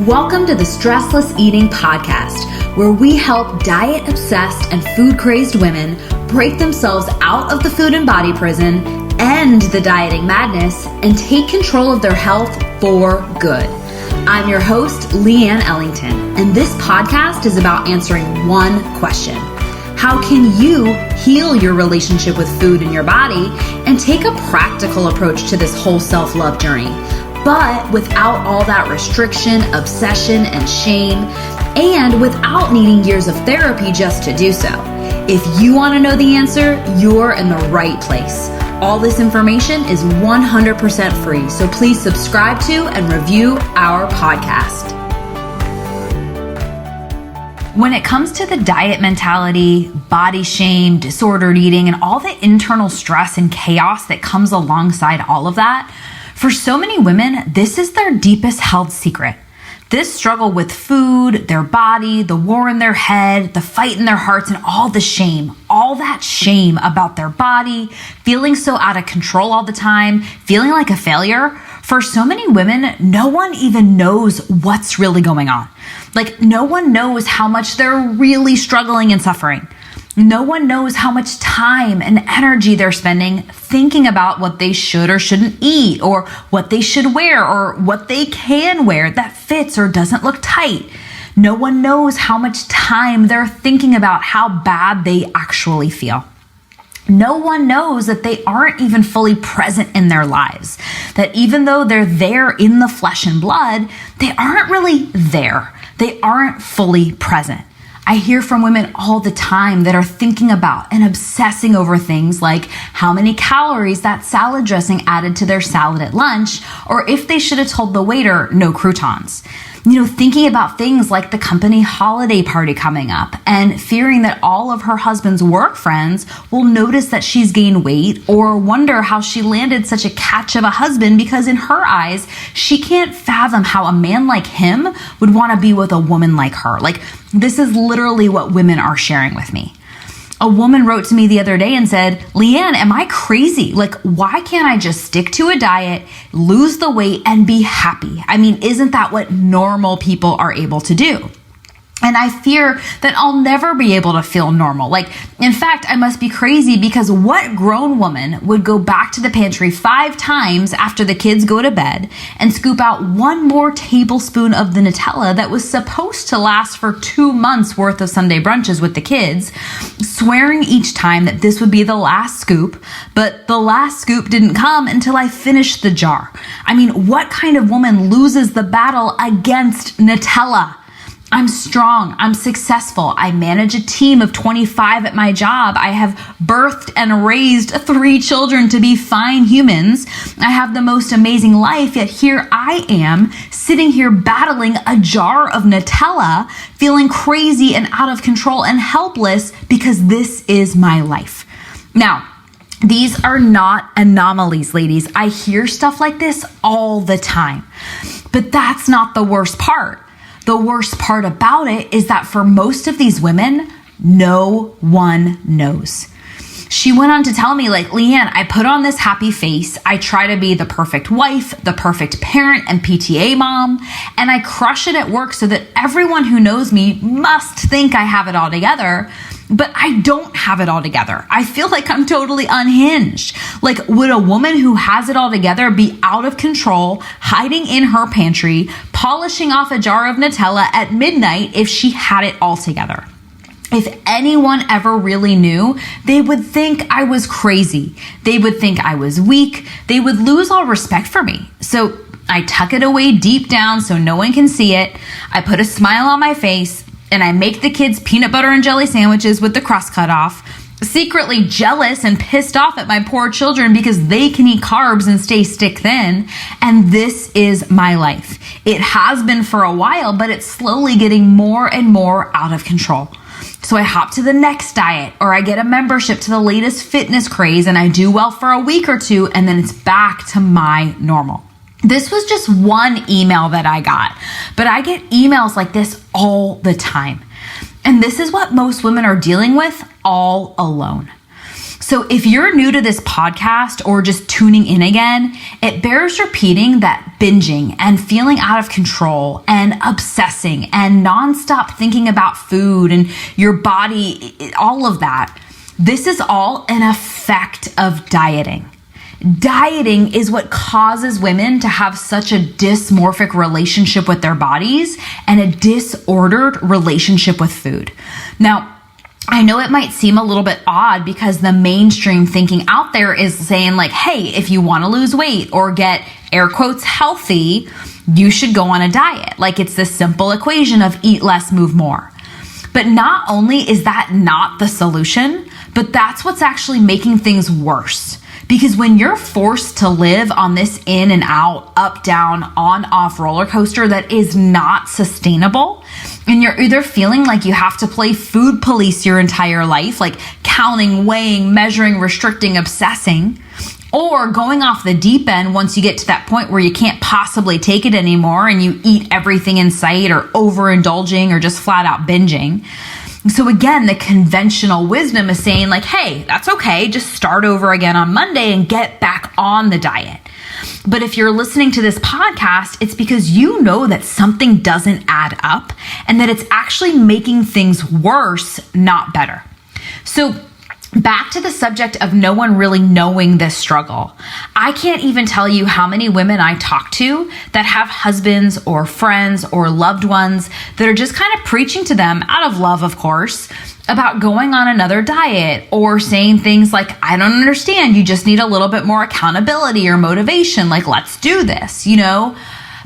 Welcome to the Stressless Eating Podcast, where we help diet-obsessed and food-crazed women break themselves out of the food and body prison, end the dieting madness, and take control of their health for good. I'm your host, Leanne Ellington, and this podcast is about answering one question. How can you heal your relationship with food and your body and take a practical approach to this whole self-love journey, but without all that restriction, obsession, and shame, and without needing years of therapy just to do so? If you want to know the answer, you're in the right place. All this information is 100% free, so please subscribe to and review our podcast. When it comes to the diet mentality, body shame, disordered eating, and all the internal stress and chaos that comes alongside all of that, for so many women, this is their deepest held secret. This struggle with food, their body, the war in their head, the fight in their hearts, and all the shame, all that shame about their body, feeling so out of control all the time, feeling like a failure. For so many women, no one even knows what's really going on. Like, no one knows how much they're really struggling and suffering. No one knows how much time and energy they're spending thinking about what they should or shouldn't eat, or what they should wear, or what they can wear that fits or doesn't look tight. No one knows how much time they're thinking about how bad they actually feel. No one knows that they aren't even fully present in their lives, that even though they're there in the flesh and blood, they aren't really there. They aren't fully present. I hear from women all the time that are thinking about and obsessing over things like how many calories that salad dressing added to their salad at lunch, or if they should have told the waiter no croutons. Thinking about things like the company holiday party coming up and fearing that all of her husband's work friends will notice that she's gained weight or wonder how she landed such a catch of a husband, because in her eyes, she can't fathom how a man like him would want to be with a woman like her. Like, this is literally what women are sharing with me. A woman wrote to me the other day and said, "Leanne, am I crazy? Like, why can't I just stick to a diet, lose the weight, and be happy? I mean, isn't that what normal people are able to do?" And I fear that I'll never be able to feel normal. Like, in fact, I must be crazy, because what grown woman would go back to the pantry 5 times after the kids go to bed and scoop out 1 more tablespoon of the Nutella that was supposed to last for 2 months worth of Sunday brunches with the kids, swearing each time that this would be the last scoop, but the last scoop didn't come until I finished the jar? I mean, what kind of woman loses the battle against Nutella? I'm strong. I'm successful. I manage a team of 25 at my job. I have birthed and raised 3 children to be fine humans. I have the most amazing life, yet here I am sitting here battling a jar of Nutella, feeling crazy and out of control and helpless because this is my life. Now, these are not anomalies, ladies. I hear stuff like this all the time, but that's not the worst part. The worst part about it is that for most of these women, no one knows. She went on to tell me, like, "Leanne, I put on this happy face. I try to be the perfect wife, the perfect parent and PTA mom, and I crush it at work so that everyone who knows me must think I have it all together. But I don't have it all together. I feel like I'm totally unhinged. Like, would a woman who has it all together be out of control, hiding in her pantry, polishing off a jar of Nutella at midnight if she had it all together? If anyone ever really knew, they would think I was crazy. They would think I was weak. They would lose all respect for me. So I tuck it away deep down so no one can see it. I put a smile on my face, and I make the kids peanut butter and jelly sandwiches with the crust cut off, secretly jealous and pissed off at my poor children because they can eat carbs and stay stick thin. And this is my life. It has been for a while, but it's slowly getting more and more out of control. So I hop to the next diet, or I get a membership to the latest fitness craze, and I do well for a week or 2, and then it's back to my normal. This was just one email that I got, but I get emails like this all the time. And this is what most women are dealing with all alone. So if you're new to this podcast or just tuning in again, it bears repeating that binging and feeling out of control and obsessing and nonstop thinking about food and your body, all of that, this is all an effect of dieting. Dieting is what causes women to have such a dysmorphic relationship with their bodies and a disordered relationship with food. Now, I know it might seem a little bit odd because the mainstream thinking out there is saying like, hey, if you want to lose weight or get air quotes healthy, you should go on a diet. Like it's this simple equation of eat less, move more. But not only is that not the solution, but that's what's actually making things worse. Because when you're forced to live on this in and out, up, down, on, off roller coaster that is not sustainable, and you're either feeling like you have to play food police your entire life, like counting, weighing, measuring, restricting, obsessing, or going off the deep end once you get to that point where you can't possibly take it anymore and you eat everything in sight or overindulging or just flat out binging. So again, the conventional wisdom is saying like, hey, that's okay. Just start over again on Monday and get back on the diet. But if you're listening to this podcast, it's because you know that something doesn't add up and that it's actually making things worse, not better. So back to the subject of no one really knowing this struggle. I can't even tell you how many women I talk to that have husbands or friends or loved ones that are just kind of preaching to them out of love, of course, about going on another diet or saying things like, I don't understand. You just need a little bit more accountability or motivation. Like, let's do this, you know?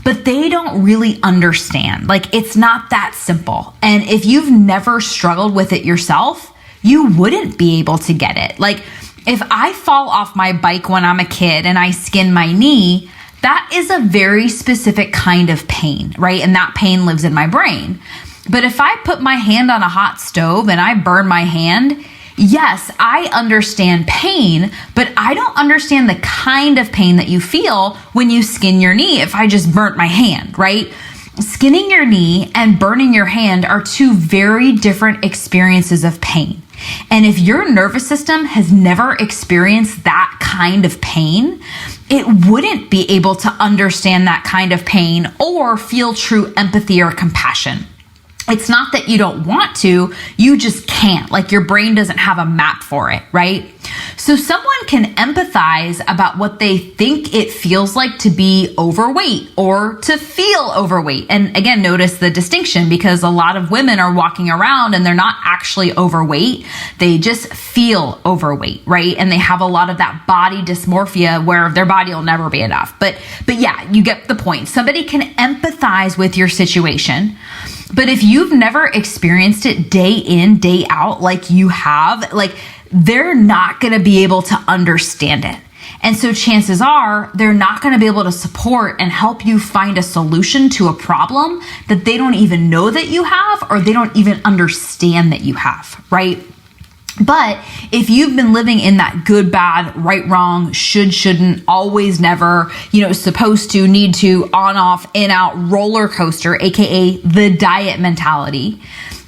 But they don't really understand. Like, it's not that simple. And if you've never struggled with it yourself, you wouldn't be able to get it. Like if I fall off my bike when I'm a kid and I skin my knee, that is a very specific kind of pain, right? And that pain lives in my brain. But if I put my hand on a hot stove and I burn my hand, yes, I understand pain, but I don't understand the kind of pain that you feel when you skin your knee if I just burnt my hand, right? Skinning your knee and burning your hand are two very different experiences of pain. And if your nervous system has never experienced that kind of pain, it wouldn't be able to understand that kind of pain or feel true empathy or compassion. It's not that you don't want to, you just can't. Like your brain doesn't have a map for it, right? So someone can empathize about what they think it feels like to be overweight or to feel overweight. And again, notice the distinction because a lot of women are walking around and they're not actually overweight. They just feel overweight, right? And they have a lot of that body dysmorphia where their body will never be enough. But yeah, you get the point. Somebody can empathize with your situation. But if you've never experienced it day in, day out, like you have, like they're not going to be able to understand it. And so chances are they're not going to be able to support and help you find a solution to a problem that they don't even know that you have, or they don't even understand that you have, right? But if you've been living in that good, bad, right, wrong, should, shouldn't, always, never, supposed to, need to, on, off, in, out, roller coaster, AKA the diet mentality,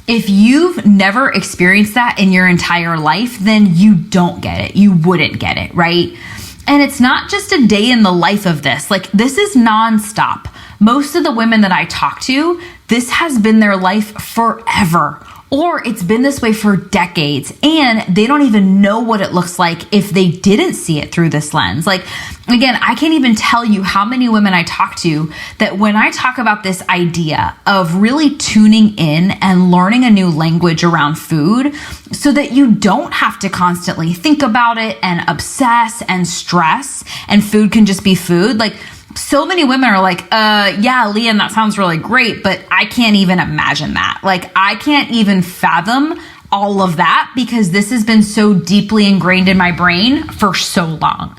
if you've never experienced that in your entire life, then you don't get it. You wouldn't get it, right? And it's not just a day in the life of this. Like this is nonstop. Most of the women that I talk to, this has been their life forever. Or it's been this way for decades and they don't even know what it looks like if they didn't see it through this lens. Like, again, I can't even tell you how many women I talk to that when I talk about this idea of really tuning in and learning a new language around food so that you don't have to constantly think about it and obsess and stress and food can just be food. Like, so many women are like, yeah, Liam, that sounds really great, but I can't even imagine that. Like, I can't even fathom all of that because this has been so deeply ingrained in my brain for so long.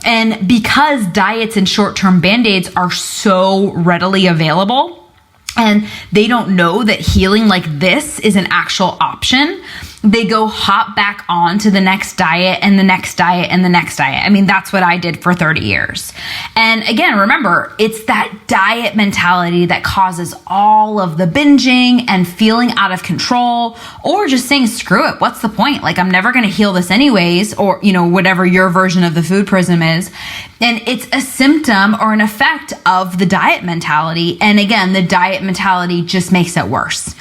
And because diets and short-term Band-Aids are so readily available, and they don't know that healing like this is an actual option, they go hop back on to the next diet and the next diet and the next diet. I mean, that's what I did for 30 years. And again, remember, it's that diet mentality that causes all of the binging and feeling out of control, or just saying, screw it, what's the point? Like, I'm never going to heal this anyways, or, whatever your version of the food prism is. And it's a symptom or an effect of the diet mentality. And again, the diet mentality just makes it worse.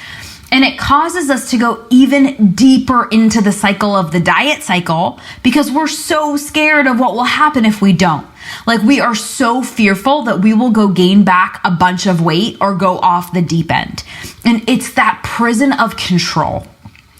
And it causes us to go even deeper into the cycle of the diet cycle because we're so scared of what will happen if we don't. Like, we are so fearful that we will go gain back a bunch of weight or go off the deep end. And it's that prison of control.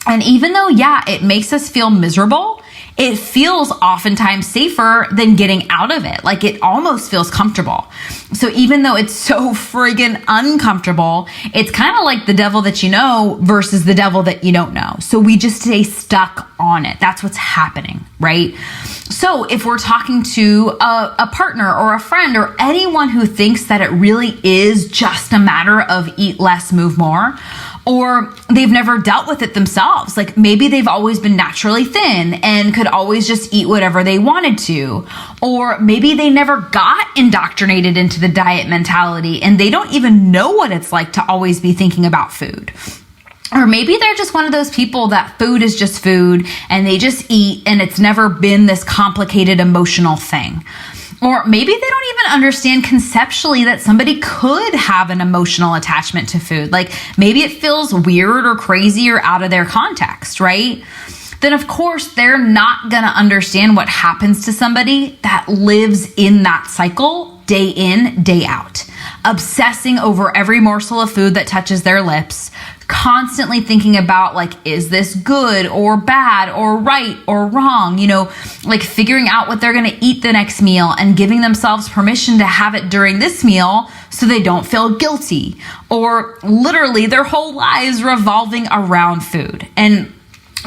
And even though, it makes us feel miserable, it feels oftentimes safer than getting out of it. Like, it almost feels comfortable. So even though it's so friggin' uncomfortable, it's kind of like the devil that you know versus the devil that you don't know. So we just stay stuck on it. That's what's happening, right? So if we're talking to a partner or a friend or anyone who thinks that it really is just a matter of eat less, move more, or they've never dealt with it themselves. Like, maybe they've always been naturally thin and could always just eat whatever they wanted to. Or maybe they never got indoctrinated into the diet mentality and they don't even know what it's like to always be thinking about food. Or maybe they're just one of those people that food is just food and they just eat and it's never been this complicated emotional thing. Or maybe they don't even understand conceptually that somebody could have an emotional attachment to food. Like, maybe it feels weird or crazy or out of their context, right? Then of course they're not going to understand what happens to somebody that lives in that cycle day in, day out, obsessing over every morsel of food that touches their lips, constantly thinking about, like, is this good or bad or right or wrong? Like figuring out what they're going to eat the next meal and giving themselves permission to have it during this meal so they don't feel guilty, or literally their whole lives revolving around food. And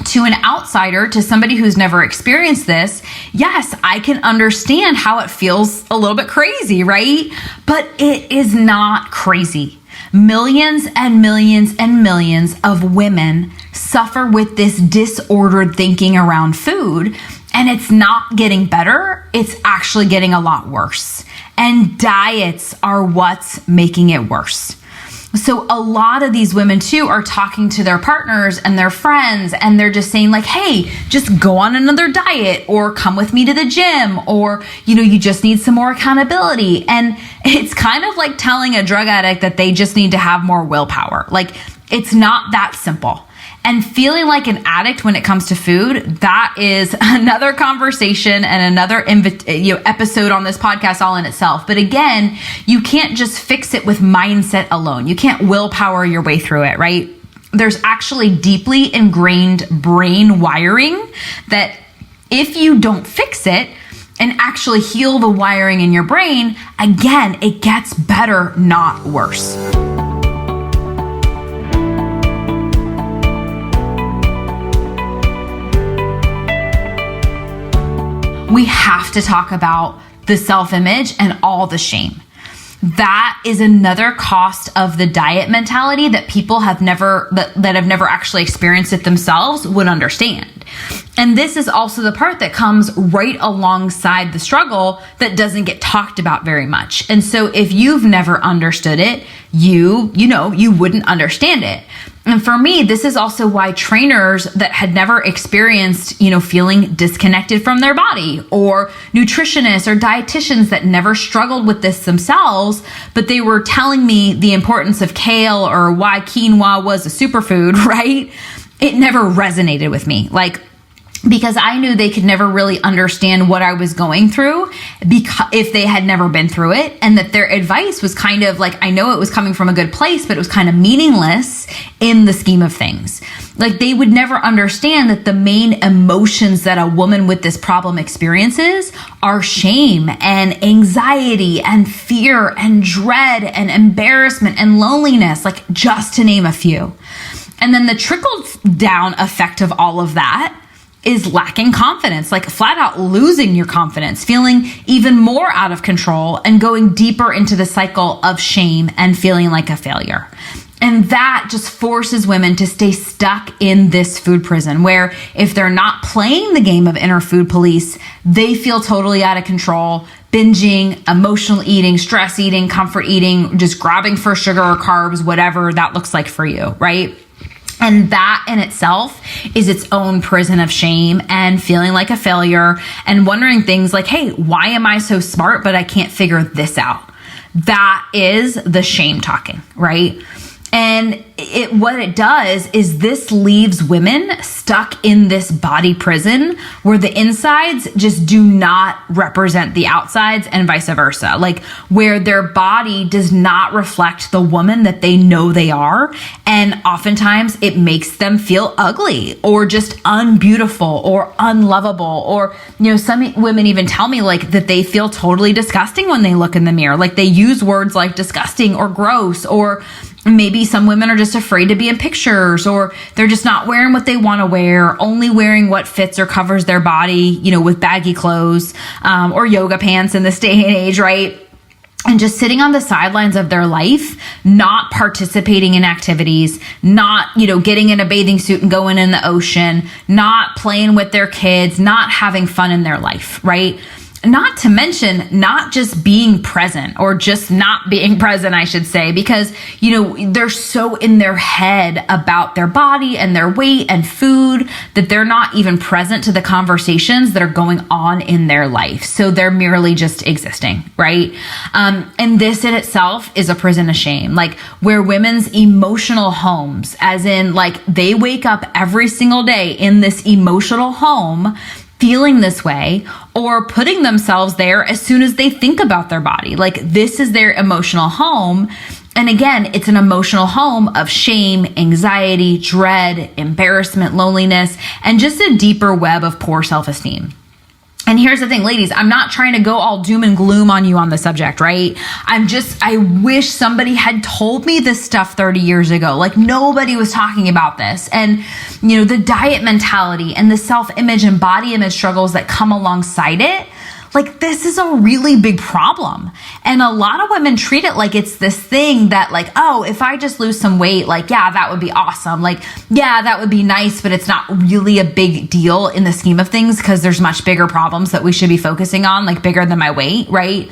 to an outsider, to somebody who's never experienced this, yes, I can understand how it feels a little bit crazy, right? But it is not crazy. Millions and millions and millions of women suffer with this disordered thinking around food, and it's not getting better. It's actually getting a lot worse. And diets are what's making it worse. So a lot of these women too are talking to their partners and their friends, and they're just saying, like, hey, just go on another diet, or come with me to the gym, or, you just need some more accountability. And it's kind of like telling a drug addict that they just need to have more willpower. Like, it's not that simple. And feeling like an addict when it comes to food, that is another conversation and another episode on this podcast all in itself. But again, you can't just fix it with mindset alone. You can't willpower your way through it, right? There's actually deeply ingrained brain wiring that if you don't fix it and actually heal the wiring in your brain, again, it gets better, not worse. We have to talk about the self-image and all the shame. That is another cost of the diet mentality that people have never actually experienced it themselves would understand. And this is also the part that comes right alongside the struggle that doesn't get talked about very much. And so if you've never understood it, you wouldn't understand it. And for me, this is also why trainers that had never experienced, feeling disconnected from their body, or nutritionists or dietitians that never struggled with this themselves, but they were telling me the importance of kale or why quinoa was a superfood, right? It never resonated with me. Because I knew they could never really understand what I was going through if they had never been through it, and that their advice was kind of like, I know it was coming from a good place, but it was kind of meaningless in the scheme of things. Like, they would never understand that the main emotions that a woman with this problem experiences are shame and anxiety and fear and dread and embarrassment and loneliness, like, just to name a few. And then the trickle down effect of all of that is lacking confidence, like flat out losing your confidence, feeling even more out of control, and going deeper into the cycle of shame and feeling like a failure. And that just forces women to stay stuck in this food prison where if they're not playing the game of inner food police, they feel totally out of control, binging, emotional eating, stress eating, comfort eating, just grabbing for sugar or carbs, whatever that looks like for you, right? And that in itself is its own prison of shame and feeling like a failure and wondering things like, hey, why am I so smart, but I can't figure this out? That is the shame talking, right? And what it does is this leaves women stuck in this body prison where the insides just do not represent the outsides and vice versa. Like where their body does not reflect the woman that they know they are. And oftentimes it makes them feel ugly or just unbeautiful or unlovable. Or, some women even tell me like that they feel totally disgusting when they look in the mirror. Like they use words like disgusting or gross, or maybe some women are just afraid to be in pictures, or they're just not wearing what they want to wear, only wearing what fits or covers their body, with baggy clothes, or yoga pants in this day and age, right? And just sitting on the sidelines of their life, not participating in activities, not, getting in a bathing suit and going in the ocean, not playing with their kids, not having fun in their life, right? Not to mention not just being present, or just not being present, I should say, because, they're so in their head about their body and their weight and food that they're not even present to the conversations that are going on in their life. So they're merely just existing, right? And this in itself is a prison of shame, like where women's emotional homes, as in like they wake up every single day in this emotional home feeling this way or putting themselves there as soon as they think about their body. Like this is their emotional home. And again, it's an emotional home of shame, anxiety, dread, embarrassment, loneliness, and just a deeper web of poor self-esteem. And here's the thing, ladies, I'm not trying to go all doom and gloom on you on the subject, right? I wish somebody had told me this stuff 30 years ago. Like nobody was talking about this. And, the diet mentality and the self-image and body image struggles that come alongside it, like this is a really big problem. And a lot of women treat it like it's this thing that like, oh, if I just lose some weight, like, yeah, that would be awesome. Like, yeah, that would be nice, but it's not really a big deal in the scheme of things because there's much bigger problems that we should be focusing on, like bigger than my weight, right?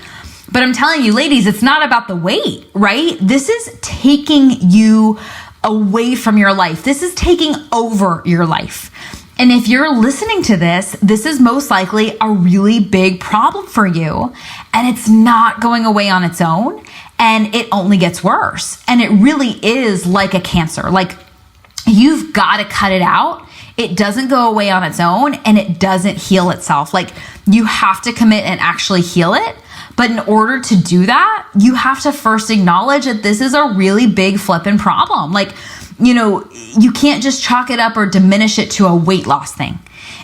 But I'm telling you, ladies, it's not about the weight, right? This is taking you away from your life. This is taking over your life. And if you're listening to this, this is most likely a really big problem for you. And it's not going away on its own. And it only gets worse. And it really is like a cancer. Like you've got to cut it out. It doesn't go away on its own and it doesn't heal itself. Like you have to commit and actually heal it. But in order to do that, you have to first acknowledge that this is a really big flipping problem. Like, you can't just chalk it up or diminish it to a weight loss thing.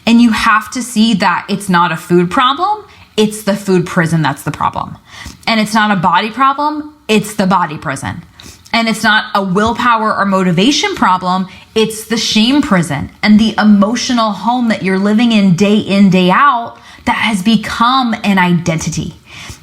And you have to see that it's not a food problem. It's the food prison that's the problem. And it's not a body problem. It's the body prison. And it's not a willpower or motivation problem. It's the shame prison and the emotional home that you're living in, day out, that has become an identity.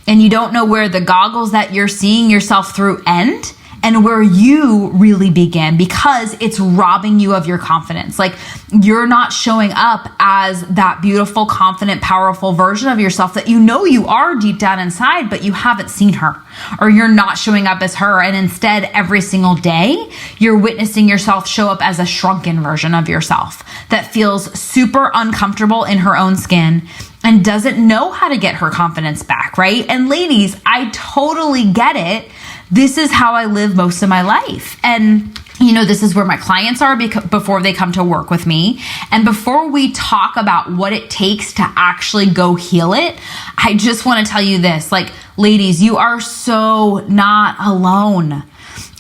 And you don't know where the goggles that you're seeing yourself through end and where you really begin, because it's robbing you of your confidence. Like you're not showing up as that beautiful, confident, powerful version of yourself that you are deep down inside, but you haven't seen her, or you're not showing up as her. And instead, every single day, you're witnessing yourself show up as a shrunken version of yourself that feels super uncomfortable in her own skin and doesn't know how to get her confidence back, right? And ladies, I totally get it. This is how I live most of my life. And this is where my clients are before they come to work with me. And before we talk about what it takes to actually go heal it, I just want to tell you this, like, ladies, you are so not alone.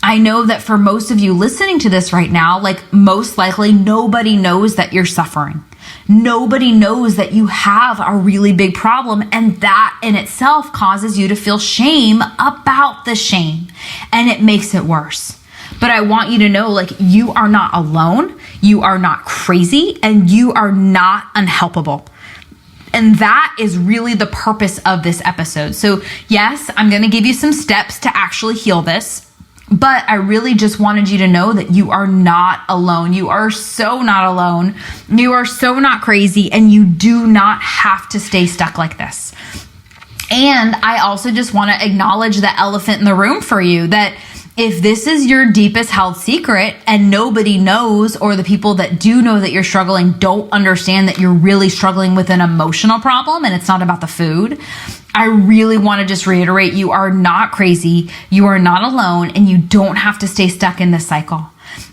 I know that for most of you listening to this right now, like most likely nobody knows that you're suffering. Nobody knows that you have a really big problem, and that in itself causes you to feel shame about the shame, and it makes it worse. But I want you to know, like, you are not alone, you are not crazy, and you are not unhelpable. And that is really the purpose of this episode. So yes, I'm going to give you some steps to actually heal this. But I really just wanted you to know that you are not alone. You are so not alone. You are so not crazy, and you do not have to stay stuck like this. And I also just want to acknowledge the elephant in the room for you, that if this is your deepest held secret and nobody knows, or the people that do know that you're struggling don't understand that you're really struggling with an emotional problem and it's not about the food, I really want to just reiterate, you are not crazy, you are not alone, and you don't have to stay stuck in this cycle.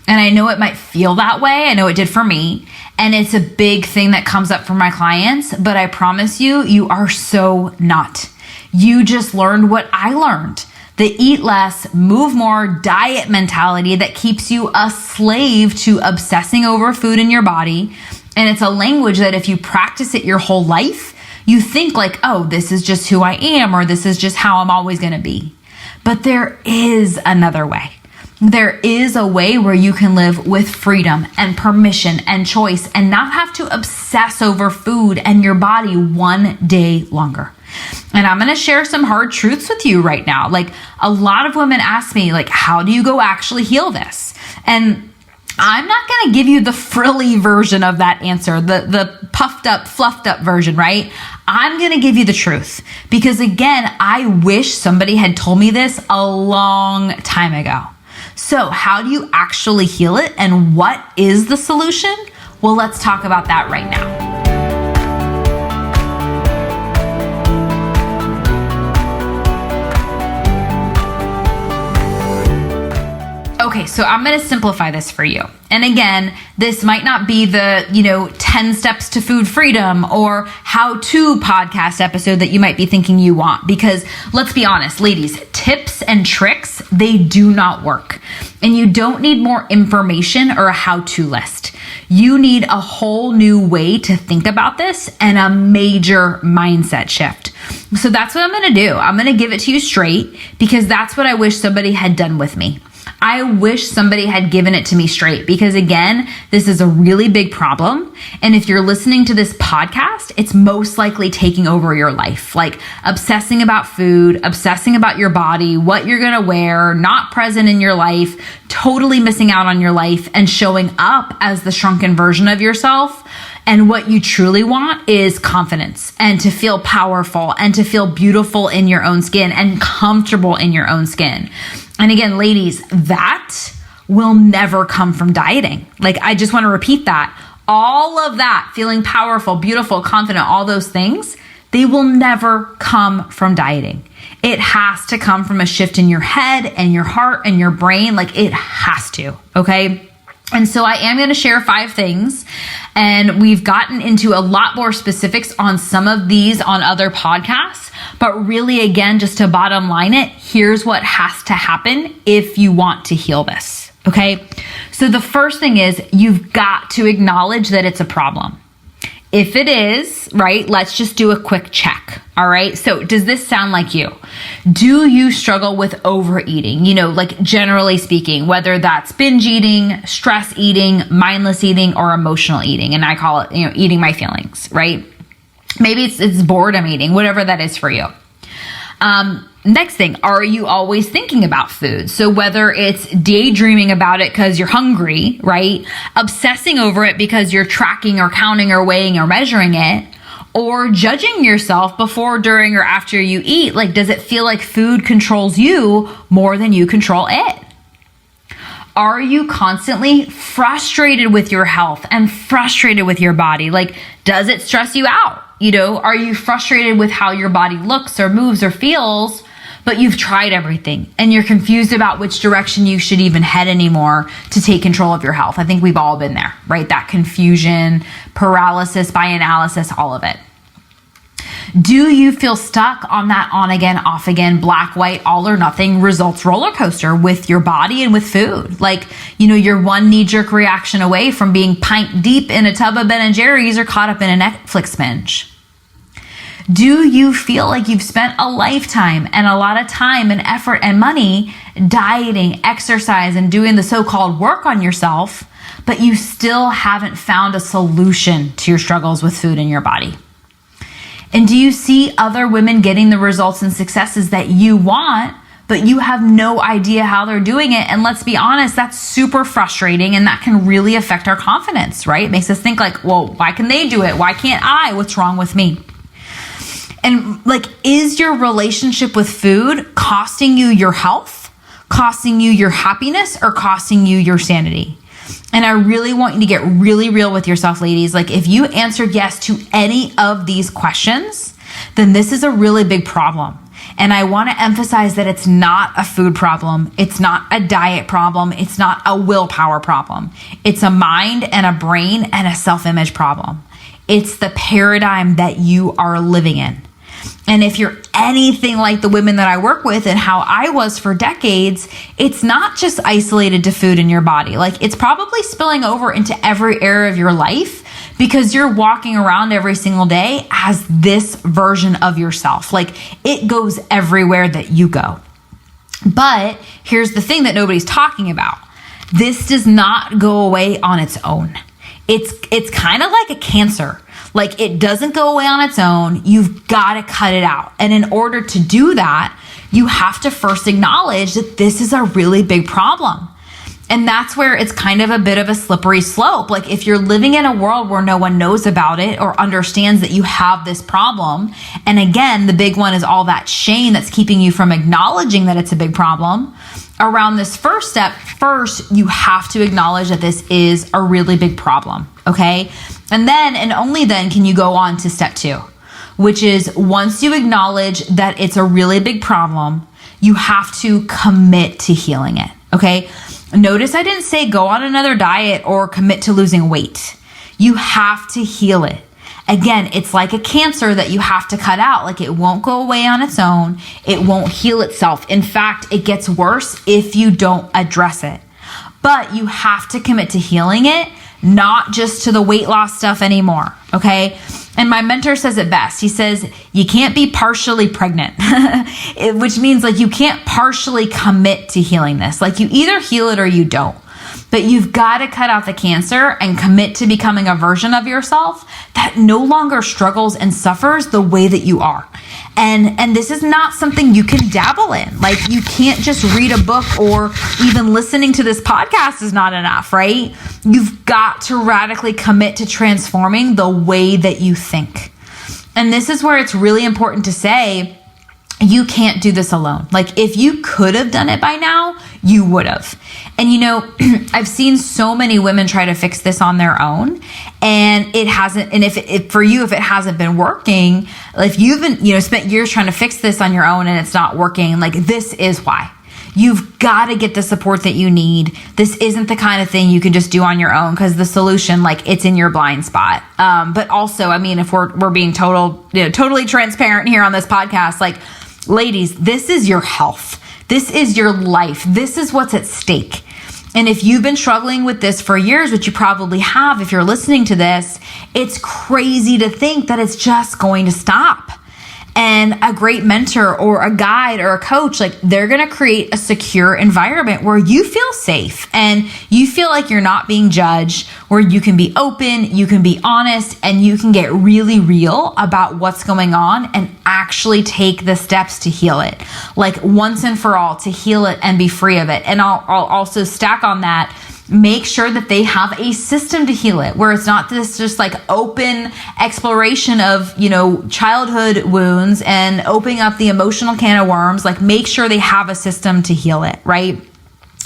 And I know it might feel that way. I know it did for me. And it's a big thing that comes up for my clients, but I promise you, you are so not. You just learned what I learned. The eat less, move more diet mentality that keeps you a slave to obsessing over food in your body. And it's a language that if you practice it your whole life, you think like, oh, this is just who I am, or this is just how I'm always going to be. But there is another way. There is a way where you can live with freedom and permission and choice and not have to obsess over food and your body one day longer. And I'm going to share some hard truths with you right now. Like, a lot of women ask me, like, how do you go actually heal this? And I'm not going to give you the frilly version of that answer, the puffed up, fluffed up version, right? I'm going to give you the truth, because again, I wish somebody had told me this a long time ago. So how do you actually heal it, and what is the solution? Well, let's talk about that right now. Okay, so I'm going to simplify this for you. And again, this might not be the, 10 steps to food freedom or how-to podcast episode that you might be thinking you want. Because let's be honest, ladies, tips and tricks, they do not work. And you don't need more information or a how-to list. You need a whole new way to think about this and a major mindset shift. So that's what I'm going to do. I'm going to give it to you straight, because that's what I wish somebody had done with me. I wish somebody had given it to me straight, because again, this is a really big problem. And if you're listening to this podcast, it's most likely taking over your life, like obsessing about food, obsessing about your body, what you're going to wear, not present in your life, totally missing out on your life, and showing up as the shrunken version of yourself. And what you truly want is confidence, and to feel powerful, and to feel beautiful in your own skin and comfortable in your own skin. And again, ladies, that will never come from dieting. Like, I just want to repeat that. All of that, feeling powerful, beautiful, confident, all those things, they will never come from dieting. It has to come from a shift in your head and your heart and your brain. Like, it has to, okay? And so I am going to share 5 things, and we've gotten into a lot more specifics on some of these on other podcasts, but really, again, just to bottom line it, here's what has to happen if you want to heal this, okay? So the first thing is, you've got to acknowledge that it's a problem. If it is, right, let's just do a quick check, all right? So does this sound like you? Do you struggle with overeating? Like, generally speaking, whether that's binge eating, stress eating, mindless eating, or emotional eating. And I call it, eating my feelings, right? Maybe it's boredom eating, whatever that is for you. Next thing, are you always thinking about food? So whether it's daydreaming about it because you're hungry, right? Obsessing over it because you're tracking or counting or weighing or measuring it, or judging yourself before, during, or after you eat. Like, does it feel like food controls you more than you control it? Are you constantly frustrated with your health and frustrated with your body? Like, does it stress you out? Are you frustrated with how your body looks or moves or feels, but you've tried everything and you're confused about which direction you should even head anymore to take control of your health? I think we've all been there, right? That confusion, paralysis by analysis, all of it. Do you feel stuck on that on again, off again, black, white, all or nothing results roller coaster with your body and with food? Like, you're one knee-jerk reaction away from being pint deep in a tub of Ben & Jerry's or caught up in a Netflix binge. Do you feel like you've spent a lifetime and a lot of time and effort and money dieting, exercise, and doing the so-called work on yourself, but you still haven't found a solution to your struggles with food in your body? And do you see other women getting the results and successes that you want, but you have no idea how they're doing it. And let's be honest, that's super frustrating, and that can really affect our confidence, right? It makes us think like, well, why can they do it? Why can't I? What's wrong with me? And like, is your relationship with food costing you your health, costing you your happiness, or costing you your sanity? And I really want you to get really real with yourself, ladies. Like, if you answered yes to any of these questions, then this is a really big problem. And I want to emphasize that it's not a food problem. It's not a diet problem. It's not a willpower problem. It's a mind and a brain and a self-image problem. It's the paradigm that you are living in. And if you're anything like the women that I work with and how I was for decades, it's not just isolated to food in your body. Like, it's probably spilling over into every area of your life because you're walking around every single day as this version of yourself. Like, it goes everywhere that you go. But here's the thing that nobody's talking about. This does not go away on its own. It's kind of like a cancer. Like, it doesn't go away on its own. You've got to cut it out. And in order to do that, you have to first acknowledge that this is a really big problem. And that's where it's kind of a bit of a slippery slope. Like, if you're living in a world where no one knows about it or understands that you have this problem, and again, the big one is all that shame that's keeping you from acknowledging that it's a big problem. Around this first step, first, you have to acknowledge that this is a really big problem, okay? And then, and only then, can you go on to step 2, which is once you acknowledge that it's a really big problem, you have to commit to healing it, okay? Notice I didn't say go on another diet or commit to losing weight. You have to heal it. Again, it's like a cancer that you have to cut out. Like, it won't go away on its own. It won't heal itself. In fact, it gets worse if you don't address it. But you have to commit to healing it, not just to the weight loss stuff anymore, okay? And my mentor says it best. He says, you can't be partially pregnant, which means like you can't partially commit to healing this. Like, you either heal it or you don't. But you've got to cut out the cancer and commit to becoming a version of yourself that no longer struggles and suffers the way that you are. And this is not something you can dabble in. Like, you can't just read a book, or even listening to this podcast is not enough, right? You've got to radically commit to transforming the way that you think. And this is where it's really important to say, you can't do this alone. Like, if you could have done it by now, you would have. And you know, I've seen so many women try to fix this on their own, and it hasn't. And if it hasn't been working, if you've been, spent years trying to fix this on your own and it's not working, like, this is why. You've got to get the support that you need. This isn't the kind of thing you can just do on your own, because the solution, like, it's in your blind spot. But also, I mean, if we're being totally transparent here on this podcast, like, ladies, this is your health. This is your life. This is what's at stake. And if you've been struggling with this for years, which you probably have if you're listening to this, it's crazy to think that it's just going to stop. And a great mentor or a guide or a coach, like, they're going to create a secure environment where you feel safe and you feel like you're not being judged, where you can be open, you can be honest, and you can get really real about what's going on and actually take the steps to heal it. Like, once and for all, to heal it and be free of it. And I'll also stack on that, make sure that they have a system to heal it, where it's not this just like open exploration of, childhood wounds and opening up the emotional can of worms. Like, make sure they have a system to heal it, right?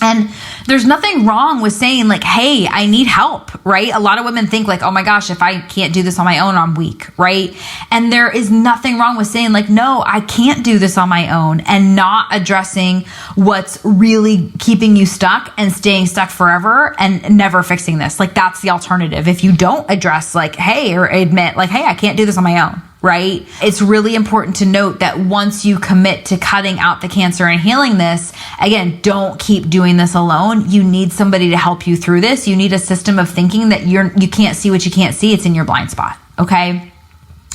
And there's nothing wrong with saying, like, hey, I need help, right? A lot of women think like, oh my gosh, if I can't do this on my own, I'm weak, right? And there is nothing wrong with saying, like, no, I can't do this on my own, and not addressing what's really keeping you stuck and staying stuck forever and never fixing this. Like, that's the alternative. If you don't address, like, hey, or admit, like, hey, I can't do this on my own, right? It's really important to note that once you commit to cutting out the cancer and healing this, again, don't keep doing this alone. You need somebody to help you through this. You need a system of thinking that you can't see what you can't see. It's in your blind spot, okay?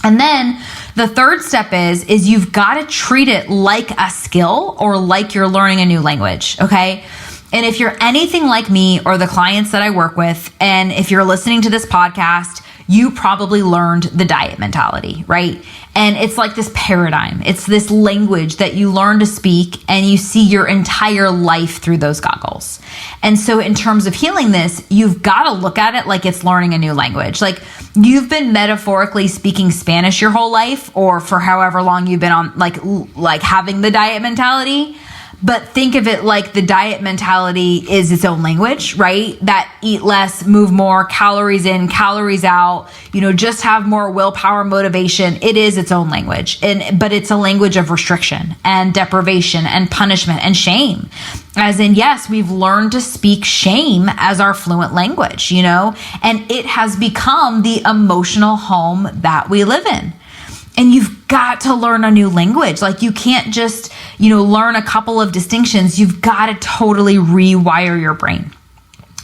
And then the third step is you've got to treat it like a skill, or like you're learning a new language, okay? And if you're anything like me or the clients that I work with, and if you're listening to this podcast, you probably learned the diet mentality, right? And it's like this paradigm. It's this language that you learn to speak and you see your entire life through those goggles. And so in terms of healing this, you've got to look at it like it's learning a new language. Like you've been metaphorically speaking Spanish your whole life, or for however long you've been on like having the diet mentality. But think of it like the diet mentality is its own language, right? That eat less, move more, calories in, calories out, just have more willpower, motivation. It is its own language. But it's a language of restriction and deprivation and punishment and shame. As in, yes, we've learned to speak shame as our fluent language, and it has become the emotional home that we live in. And you've got to learn a new language. Like you can't just, learn a couple of distinctions. You've got to totally rewire your brain.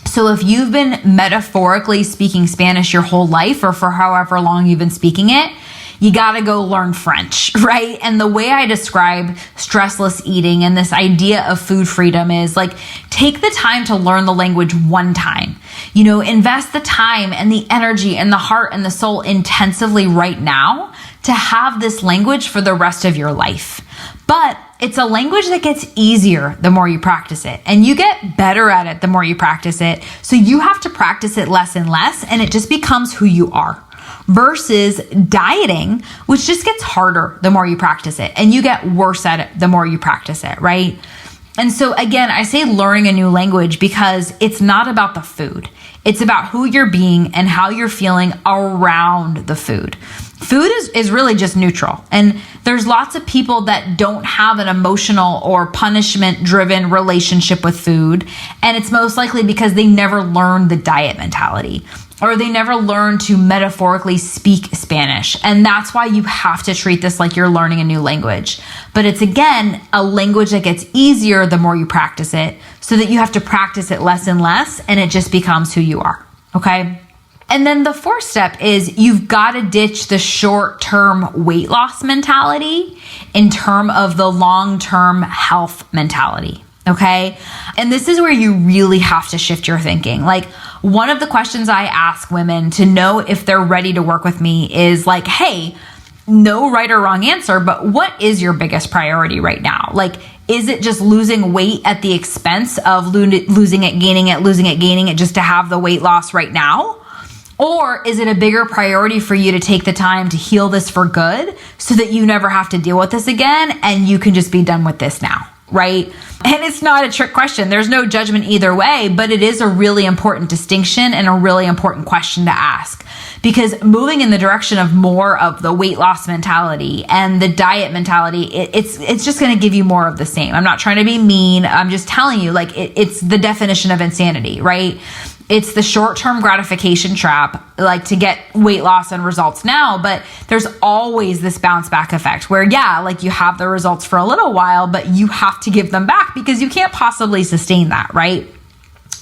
So if you've been metaphorically speaking Spanish your whole life, or for however long you've been speaking it, you got to go learn French, right? And the way I describe stressless eating and this idea of food freedom is like, take the time to learn the language one time. Invest the time and the energy and the heart and the soul intensively right now to have this language for the rest of your life. But it's a language that gets easier the more you practice it, and you get better at it the more you practice it. So you have to practice it less and less, and it just becomes who you are. Versus dieting, which just gets harder the more you practice it, and you get worse at it the more you practice it, right? And so again, I say learning a new language because it's not about the food. It's about who you're being and how you're feeling around the food. Food is really just neutral. And there's lots of people that don't have an emotional or punishment-driven relationship with food. And it's most likely because they never learned the diet mentality, or they never learned to metaphorically speak Spanish. And that's why you have to treat this like you're learning a new language. But it's, again, a language that gets easier the more you practice it, so that you have to practice it less and less, and it just becomes who you are, okay? And then the fourth step is you've got to ditch the short-term weight loss mentality in terms of the long-term health mentality, okay? And this is where you really have to shift your thinking. Like, one of the questions I ask women to know if they're ready to work with me is like, hey, no right or wrong answer, but what is your biggest priority right now? Like, is it just losing weight at the expense of losing it, gaining it just to have the weight loss right now? Or is it a bigger priority for you to take the time to heal this for good so that you never have to deal with this again and you can just be done with this now, right? And it's not a trick question. There's no judgment either way, but it is a really important distinction and a really important question to ask. Because moving in the direction of more of the weight loss mentality and the diet mentality, it's just going to give you more of the same. I'm not trying to be mean. I'm just telling you, like, it's the definition of insanity, right? It's the short-term gratification trap, like to get weight loss and results now, but there's always this bounce back effect where, yeah, like you have the results for a little while, but you have to give them back because you can't possibly sustain that, right?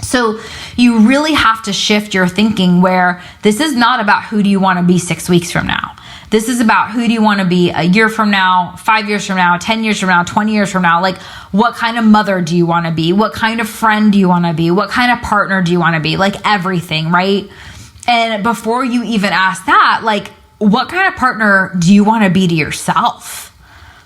So you really have to shift your thinking where this is not about who do you want to be 6 weeks from now. This is about who do you want to be a year from now, 5 years from now, 10 years from now, 20 years from now. Like, what kind of mother do you want to be? What kind of friend do you want to be? What kind of partner do you want to be? Like, everything, right? And before you even ask that, like, what kind of partner do you want to be to yourself?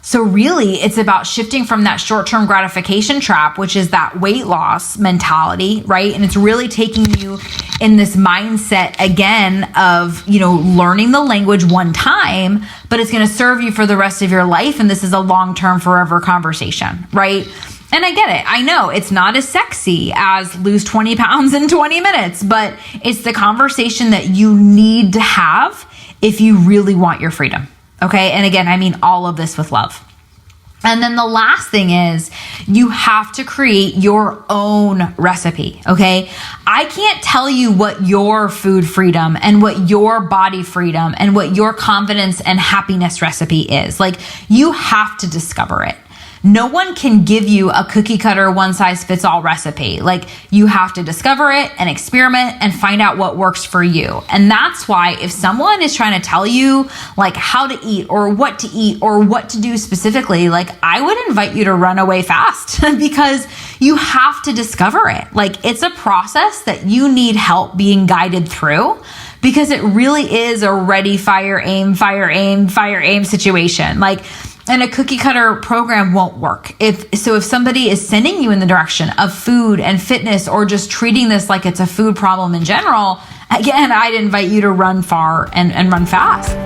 So really, it's about shifting from that short-term gratification trap, which is that weight loss mentality, right? And it's really taking you in this mindset again of, learning the language one time, but it's going to serve you for the rest of your life. And this is a long-term forever conversation, right? And I get it. I know it's not as sexy as lose 20 pounds in 20 minutes, but it's the conversation that you need to have if you really want your freedom. Okay. And again, I mean all of this with love. And then the last thing is you have to create your own recipe. Okay. I can't tell you what your food freedom and what your body freedom and what your confidence and happiness recipe is. Like, you have to discover it. No one can give you a cookie cutter, one size fits all recipe. Like, you have to discover it and experiment and find out what works for you. And that's why if someone is trying to tell you like how to eat or what to do specifically, like, I would invite you to run away fast because you have to discover it. Like, it's a process that you need help being guided through, because it really is a ready, fire, aim, fire, aim, fire, aim situation. And a cookie cutter program won't work. If somebody is sending you in the direction of food and fitness, or just treating this like it's a food problem in general, again, I'd invite you to run far and run fast.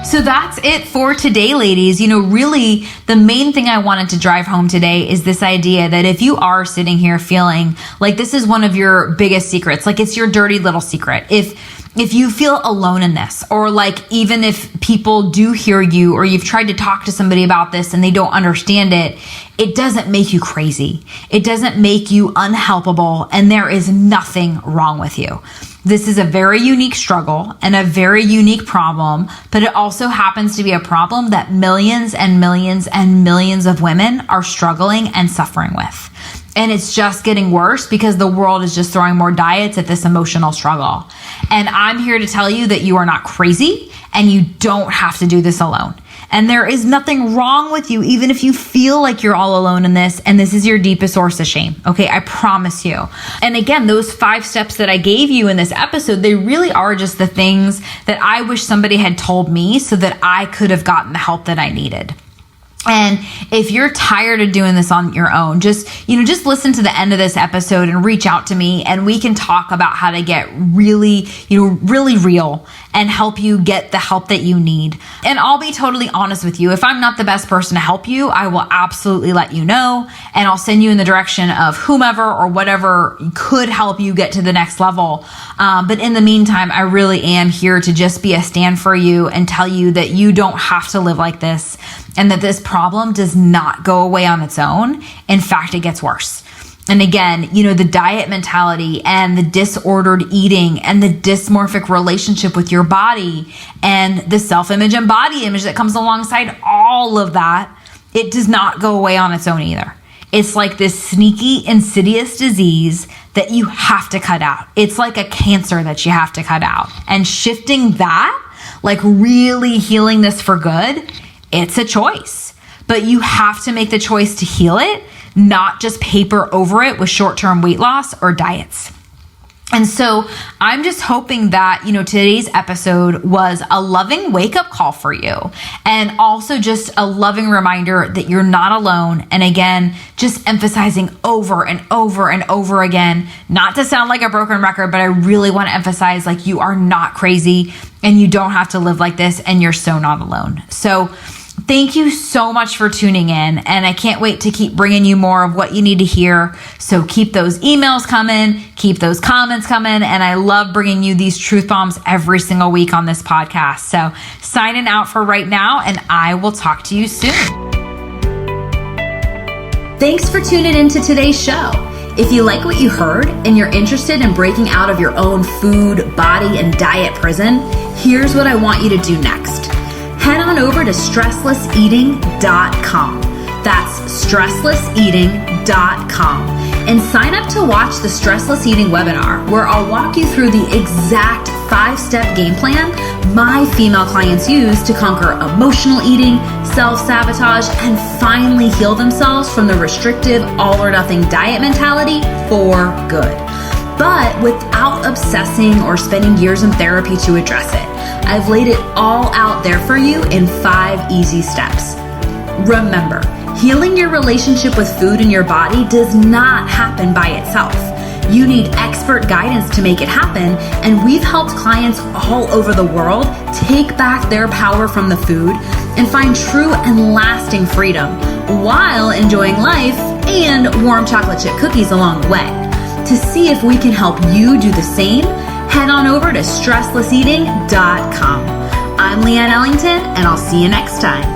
So that's it for today, ladies. Really the main thing I wanted to drive home today is this idea that if you are sitting here feeling like this is one of your biggest secrets, like it's your dirty little secret, if you feel alone in this, or even if people do hear you, or you've tried to talk to somebody about this and they don't understand it, it doesn't make you crazy. It doesn't make you unhelpable, and there is nothing wrong with you. This is a very unique struggle and a very unique problem, but it also happens to be a problem that millions and millions and millions of women are struggling and suffering with. And it's just getting worse because the world is just throwing more diets at this emotional struggle. And I'm here to tell you that you are not crazy and you don't have to do this alone. And there is nothing wrong with you, even if you feel like you're all alone in this and this is your deepest source of shame. Okay, I promise you. And again, those 5 steps that I gave you in this episode, they really are just the things that I wish somebody had told me so that I could have gotten the help that I needed. And if you're tired of doing this on your own, just listen to the end of this episode and reach out to me, and we can talk about how to get really real and help you get the help that you need. And I'll be totally honest with you. If I'm not the best person to help you, I will absolutely let you know, and I'll send you in the direction of whomever or whatever could help you get to the next level. But in the meantime, I really am here to just be a stand for you and tell you that you don't have to live like this, and that this problem does not go away on its own. In fact, it gets worse. And again, the diet mentality and the disordered eating and the dysmorphic relationship with your body and the self-image and body image that comes alongside all of that, it does not go away on its own either. It's like this sneaky, insidious disease that you have to cut out. It's like a cancer that you have to cut out. And shifting that, really healing this for good, it's a choice. But you have to make the choice to heal it, not just paper over it with short-term weight loss or diets. And so I'm just hoping that, today's episode was a loving wake-up call for you, and also just a loving reminder that you're not alone. And again, just emphasizing over and over and over again, not to sound like a broken record, but I really want to emphasize you are not crazy and you don't have to live like this, and you're so not alone. So thank you so much for tuning in, and I can't wait to keep bringing you more of what you need to hear. So keep those emails coming, keep those comments coming, and I love bringing you these truth bombs every single week on this podcast. So signing out for right now, and I will talk to you soon. Thanks for tuning into today's show. If you like what you heard and you're interested in breaking out of your own food, body, and diet prison, here's what I want you to do next. Head on over to stresslesseating.com. That's stresslesseating.com. And sign up to watch the Stressless Eating webinar, where I'll walk you through the exact 5-step game plan my female clients use to conquer emotional eating, self-sabotage, and finally heal themselves from the restrictive all-or-nothing diet mentality for good. But without obsessing or spending years in therapy to address it. I've laid it all out there for you in 5 easy steps. Remember, healing your relationship with food and your body does not happen by itself. You need expert guidance to make it happen, and we've helped clients all over the world take back their power from the food and find true and lasting freedom while enjoying life and warm chocolate chip cookies along the way. To see if we can help you do the same, head on over to stresslesseating.com. I'm Leanne Ellington, and I'll see you next time.